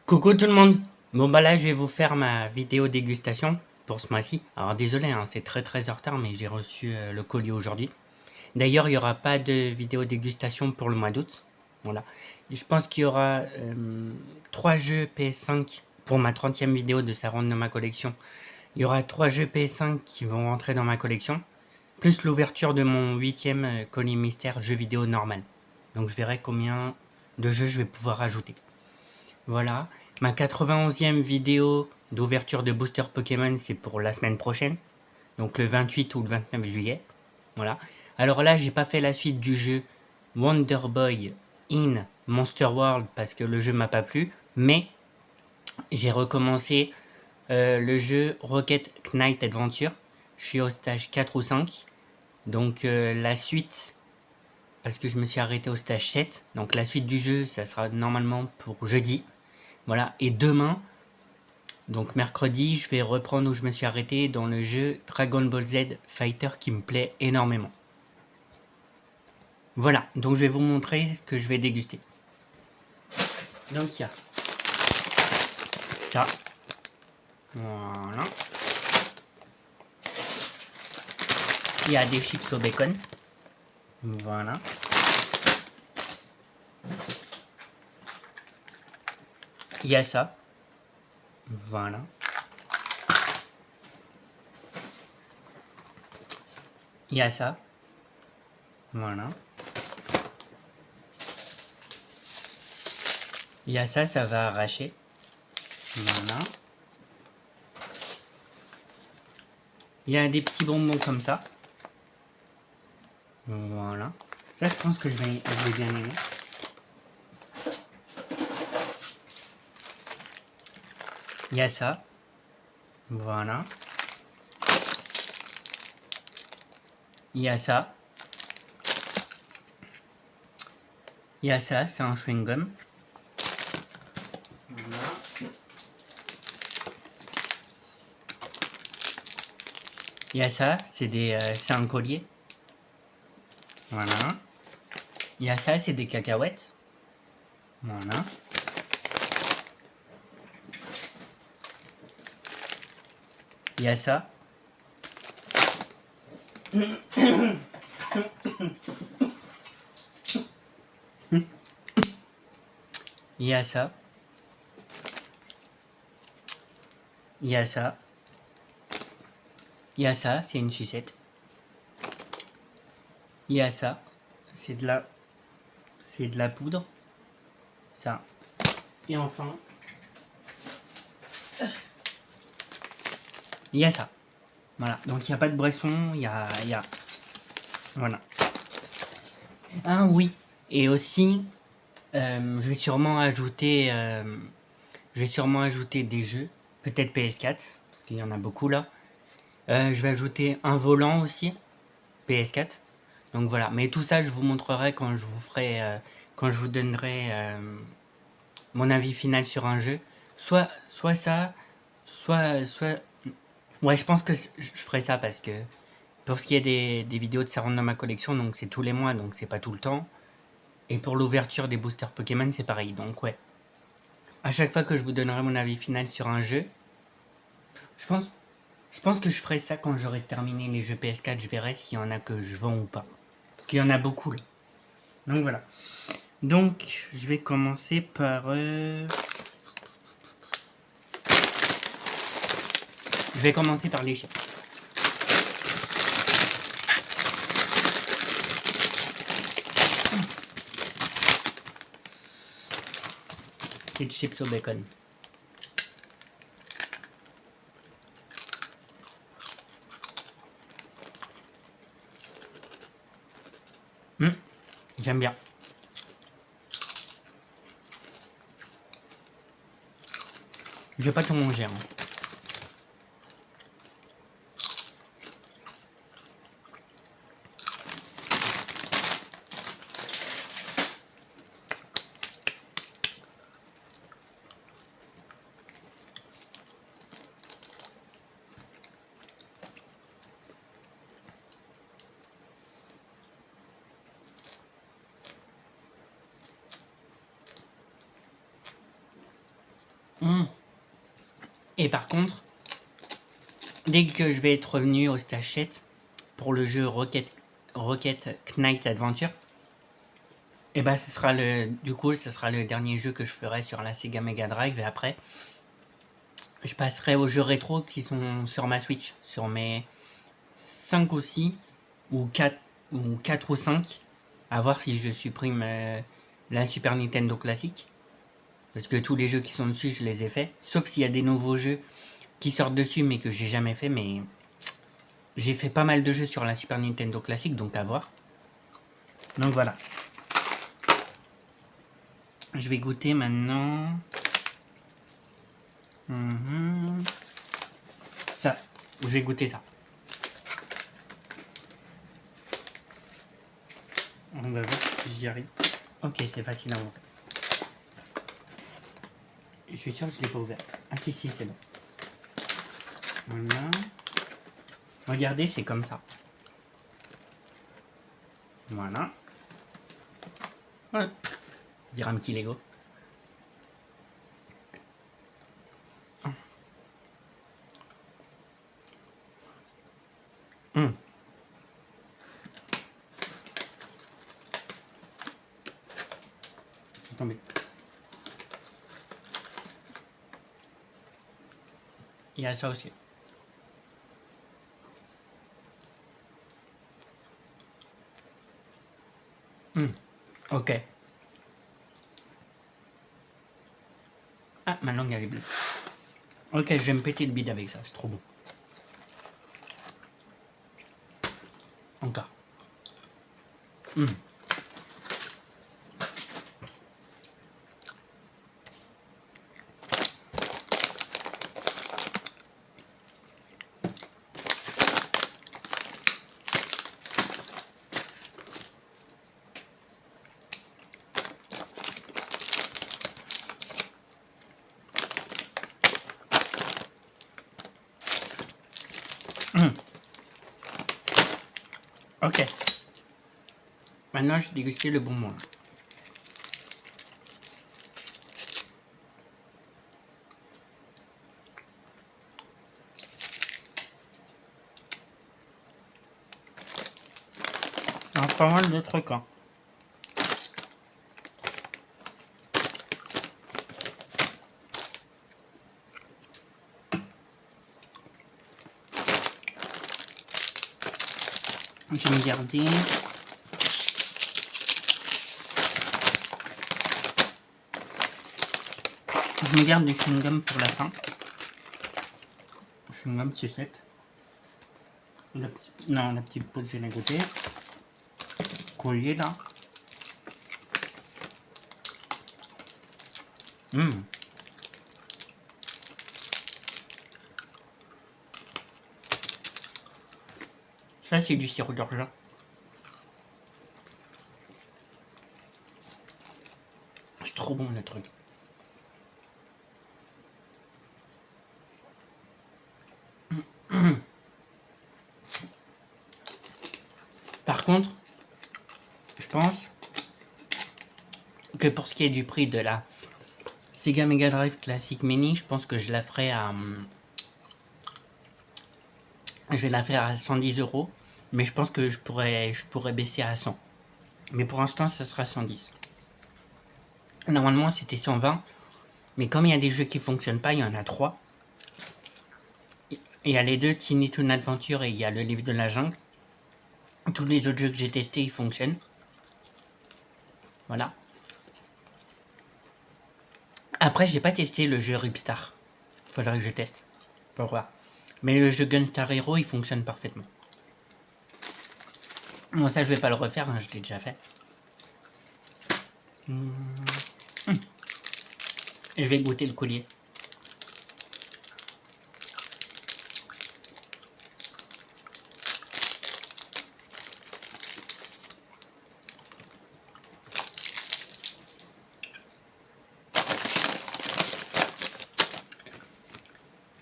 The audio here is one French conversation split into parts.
Coucou tout le monde. Bon bah là je vais vous faire ma vidéo dégustation pour ce mois-ci. Alors désolé hein, c'est très en retard mais j'ai reçu le colis aujourd'hui. D'ailleurs il n'y aura pas de vidéo dégustation pour le mois d'août. Voilà. Et je pense qu'il y aura 3 jeux PS5 pour ma 30e vidéo de ça rentre dans ma collection. Il y aura 3 jeux PS5 qui vont rentrer dans ma collection. Plus l'ouverture de mon 8e colis mystère jeu vidéo normal. Donc je verrai combien de jeux je vais pouvoir ajouter. Voilà. Ma 91e vidéo d'ouverture de booster Pokémon, c'est pour la semaine prochaine. Donc le 28 ou le 29 juillet. Voilà. Alors là, j'ai pas fait la suite du jeu Wonder Boy in Monster World parce que le jeu m'a pas plu. Mais j'ai recommencé le jeu Rocket Knight Adventure. Je suis au stage 4 ou 5. Donc la suite, parce que je me suis arrêté au stage 7. Donc la suite du jeu, ça sera normalement pour jeudi. Voilà. Et demain, donc mercredi, je vais reprendre où je me suis arrêté dans le jeu Dragon Ball Z Fighter qui me plaît énormément. Voilà, donc je vais vous montrer ce que je vais déguster. Donc il y a ça. Voilà. Il y a des chips au bacon. Voilà. Il y a ça. Voilà. Il y a ça. Voilà. Il y a ça, ça va arracher. Voilà. Il y a des petits bonbons comme ça. Voilà. Ça, je pense que je vais bien aimer. Il y a ça. Voilà. Il y a ça. Il y a ça, c'est un chewing-gum. Voilà. Il y a ça, c'est un collier. Voilà. Il y a ça, c'est des cacahuètes. Voilà. Il y a ça. Il y a ça. Il y a ça. Il y a ça, c'est une sucette. Il y a ça, c'est de la poudre. Ça. Et enfin, il y a ça. Voilà. Donc il n'y a pas de boisson, il y a. Voilà. Ah oui. Et aussi, je vais sûrement ajouter. Des jeux. Peut-être PS4, parce qu'il y en a beaucoup là. Je vais ajouter un volant aussi. PS4. Donc voilà. Mais tout ça, je vous montrerai quand je vous ferai. Quand je vous donnerai mon avis final sur un jeu. Soit ça, soit. Ouais, je pense que je ferai ça parce que pour ce qui est des vidéos de ça rentre dans ma collection, donc c'est tous les mois, donc c'est pas tout le temps. Et pour l'ouverture des boosters Pokémon, c'est pareil. Donc ouais. À chaque fois que je vous donnerai mon avis final sur un jeu, je pense que je ferai ça quand j'aurai terminé les jeux PS4. Je verrai s'il y en a que je vends ou pas. Parce qu'il y en a beaucoup là. Donc voilà. Donc je vais commencer par... Je vais commencer par les chips. Les chips au bacon. J'aime bien. Je vais pas tout manger. Hein. Et par contre, dès que je vais être revenu au Stachette pour le jeu Rocket Knight Adventure, et bah ce sera ce sera le dernier jeu que je ferai sur la Sega Mega Drive, et après je passerai aux jeux rétro qui sont sur ma Switch, sur mes 5 ou 6 ou 4 ou 5, à voir si je supprime la Super Nintendo classique, parce que tous les jeux qui sont dessus je les ai faits, sauf s'il y a des nouveaux jeux qui sortent dessus mais que j'ai jamais fait. Mais j'ai fait pas mal de jeux sur la Super Nintendo classique, donc à voir. Donc voilà. Je vais goûter maintenant. Ça. Je vais goûter ça. On va voir si j'y arrive. Ok, c'est facile à ouvrir. Je suis sûr que je l'ai pas ouvert. Ah si, c'est bon. Voilà. Regardez, c'est comme ça. Voilà. Ouais. On dirait un petit Lego. Attendez. Il y a ça aussi. Ok. Ah, ma langue elle est bleue. Ok, je vais me péter le bide avec ça, c'est trop bon. Encore. Ok. Maintenant, je vais déguster le bonbon. Alors, pas mal de trucs, hein. Je vais me garder. Je me garde du chewing-gum pour la fin. Chewing-gum sucette. Non, la petite peau que j'ai à côté. Collier là. Ça, c'est du sirop d'orgeat. C'est trop bon le truc. Par contre, je pense que pour ce qui est du prix de la Sega Mega Drive Classic Mini, je pense que je la ferai à... Je vais la faire à 110 €. Mais je pense que je pourrais baisser à 100. Mais pour l'instant, ça sera 110. Normalement, c'était 120. Mais comme il y a des jeux qui fonctionnent pas, il y en a 3. Il y a les deux, Tiny Toon Adventure, et il y a le livre de la jungle. Tous les autres jeux que j'ai testés, ils fonctionnent. Voilà. Après, j'ai pas testé le jeu Ripstar. Faudrait que je teste. Pour voir. Mais le jeu Gunstar Hero, il fonctionne parfaitement. Bon, ça, je vais pas le refaire, hein, je l'ai déjà fait. Et je vais goûter le collier.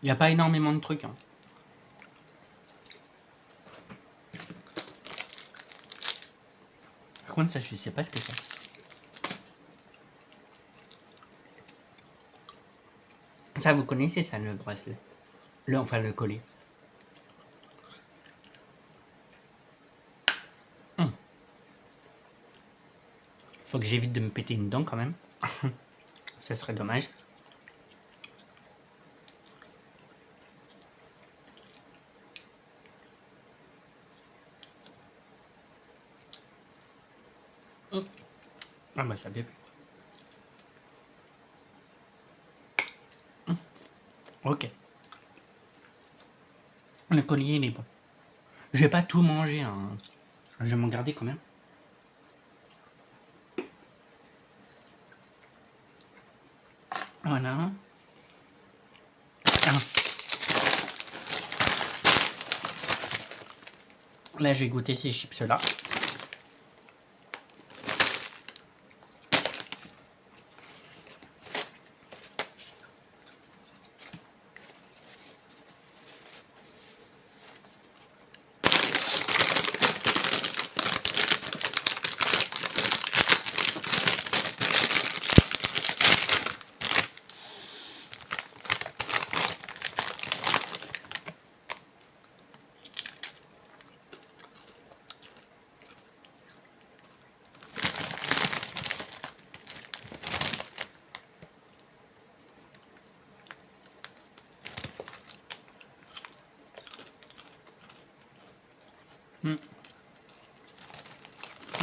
Il n'y a pas énormément de trucs. Hein. Par contre, ça, je sais pas ce que c'est. Ça, vous connaissez ça, le bracelet? Enfin, le collier. Faut que j'évite de me péter une dent quand même. Ça serait dommage. Ah bah ça fait plus. Ok. Le collier, il est bon. Je vais pas tout manger, hein. Je vais m'en garder quand même. Voilà. Ah. Là, je vais goûter ces chips-là.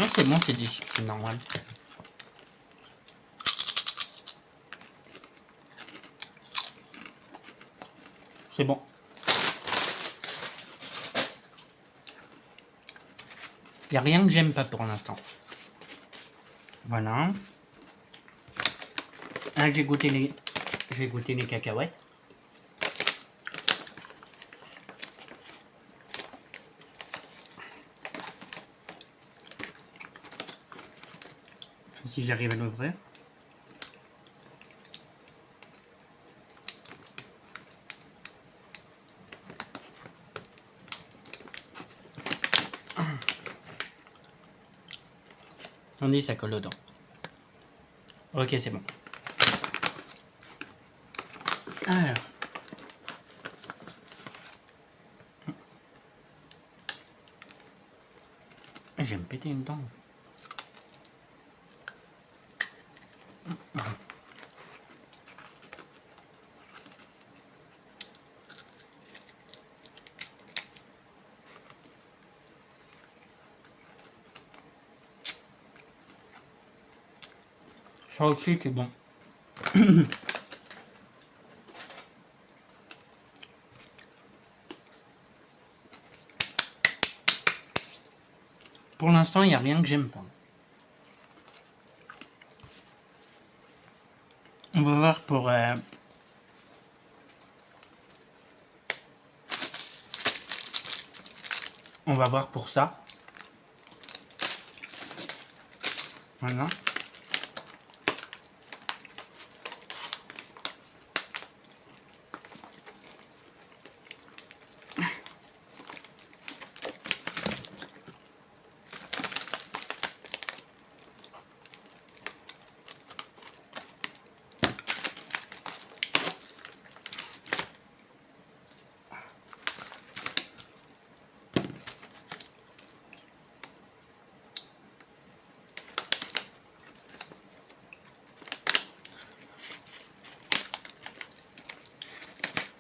Non, c'est bon, c'est des chips, c'est normal. C'est bon. Il n'y a rien que j'aime pas pour l'instant. Voilà. Ah, je vais goûter les cacahuètes. Si j'arrive à l'ouvrir. On dit ça colle aux dents. Ok, c'est bon. Alors. Je vais me péter une dent. Ça aussi, c'est bon. Pour l'instant, il n'y a rien que j'aime pas. On va voir pour... On va voir pour ça. Voilà.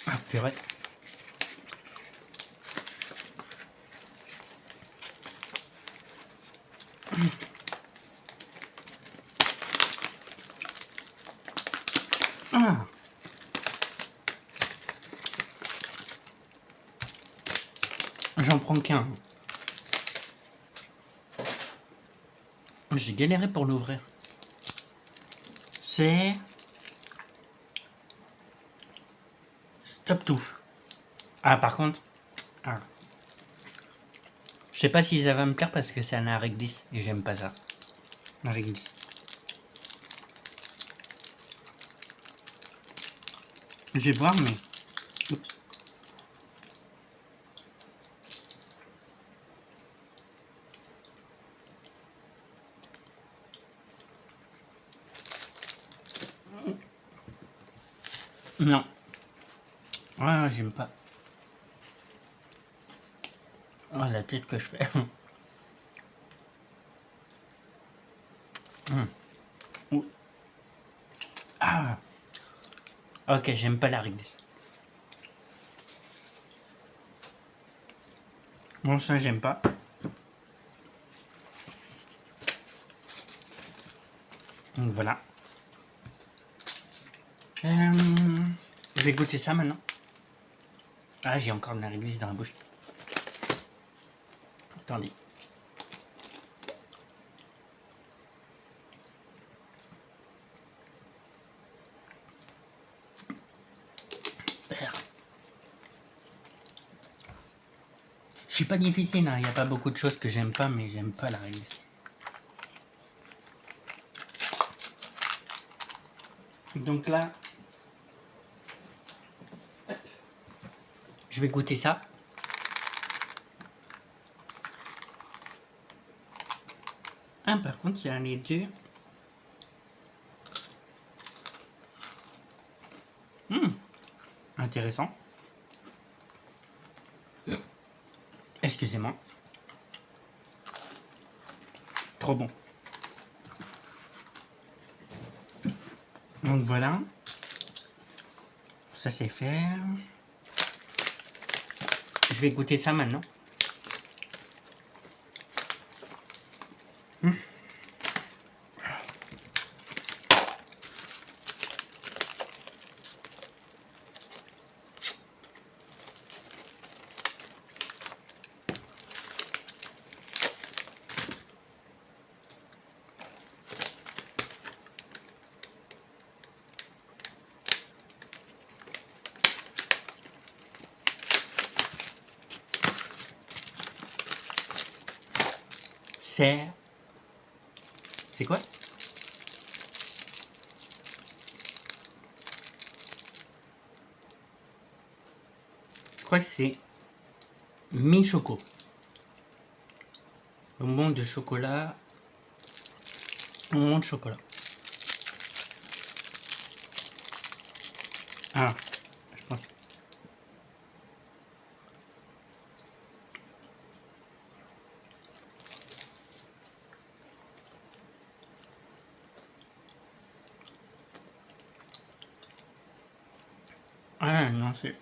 Ah, purée. Ah. J'en prends qu'un. J'ai galéré pour l'ouvrir. C'est... Stop tout. Ah, par contre... Ah. Je sais pas si ça va me plaire parce que c'est un arrêt glisse et j'aime pas ça. Arrêt glisse. Je vais voir, mais... Oups. Non. Ah, j'aime pas. Oh, la tête que je fais. Ouh. Ah. Ok, j'aime pas la réglisse. Bon, ça, j'aime pas. Donc voilà. Je vais goûter ça maintenant. Ah, j'ai encore de la réglisse dans la bouche. Attendez. Je suis pas difficile, hein. Il n'y a pas beaucoup de choses que j'aime pas, mais j'aime pas la réglisse. Donc là, je vais goûter ça. Ah, par contre, il y a les deux. Intéressant. Excusez-moi. Trop bon. Donc voilà. Ça c'est fait. Je vais goûter ça maintenant. C'est quoi? Je crois que c'est mi-choco. Bonbon de chocolat. Bonbon de chocolat. Ah, je pense. Ah non, c'est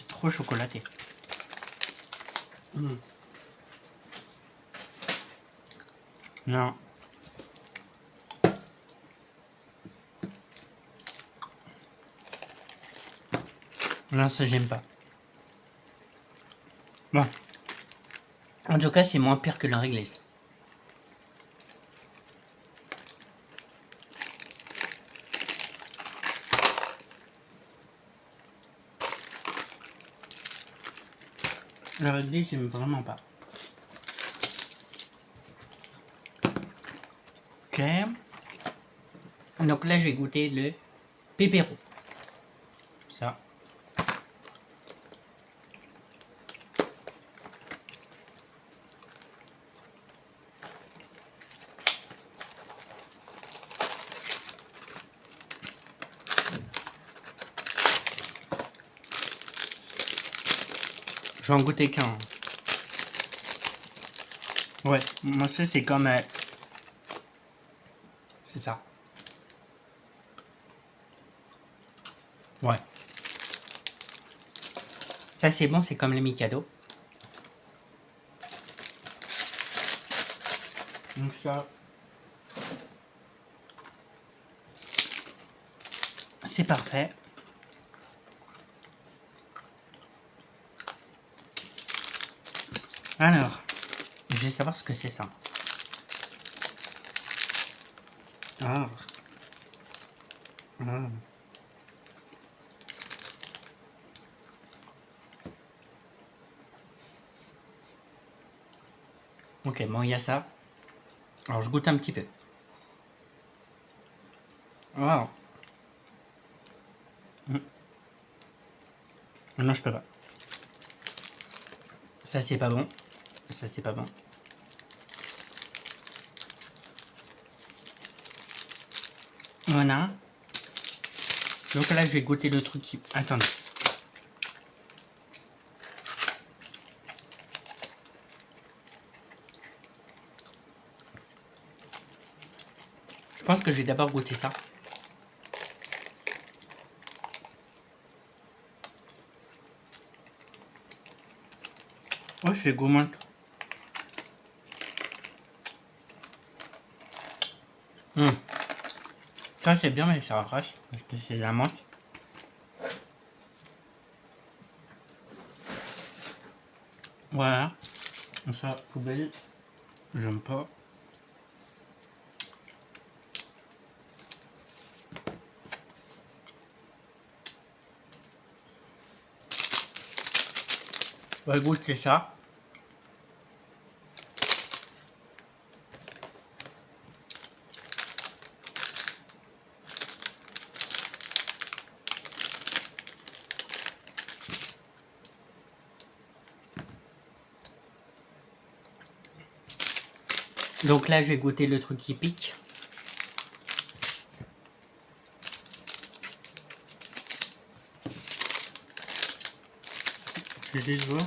trop chocolaté. Non. Non, ça j'aime pas. Bon. En tout cas, c'est moins pire que la réglisse. La réglisse, j'aime vraiment pas. Ok. Donc là, je vais goûter le pépéro. Ça. Je vais en goûter qu'un. Ouais, moi ça c'est comme... c'est ça. Ouais. Ça c'est bon, c'est comme les Mikado. Donc ça... c'est parfait. Alors, je vais savoir ce que c'est ça. Ah. Ah. Ok, bon, il y a ça. Alors, je goûte un petit peu. Wow. Non, je peux pas. Ça, c'est pas bon. Ça, c'est pas bon. Voilà. Donc là, je vais goûter le truc qui... Attendez. Je pense que je vais d'abord goûter ça. Oh, c'est gourmand. Ça, c'est bien, mais ça arrache. Parce que c'est la menthe. Voilà. Ça, poubelle. J'aime pas. On va goûter ça. Donc là, je vais goûter le truc qui pique. Je vais juste voir.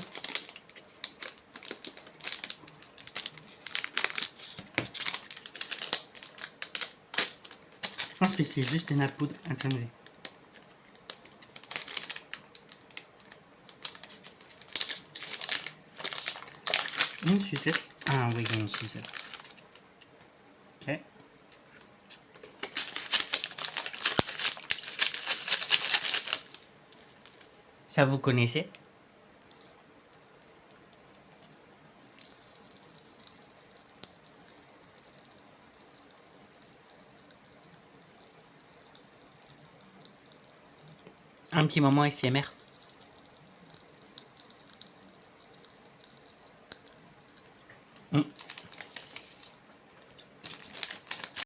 Je pense que c'est juste une poudre. Attendez. Une sucette. Ah oui, il y a une sucette. Ok. Ça, vous connaissez? Un petit moment SMR.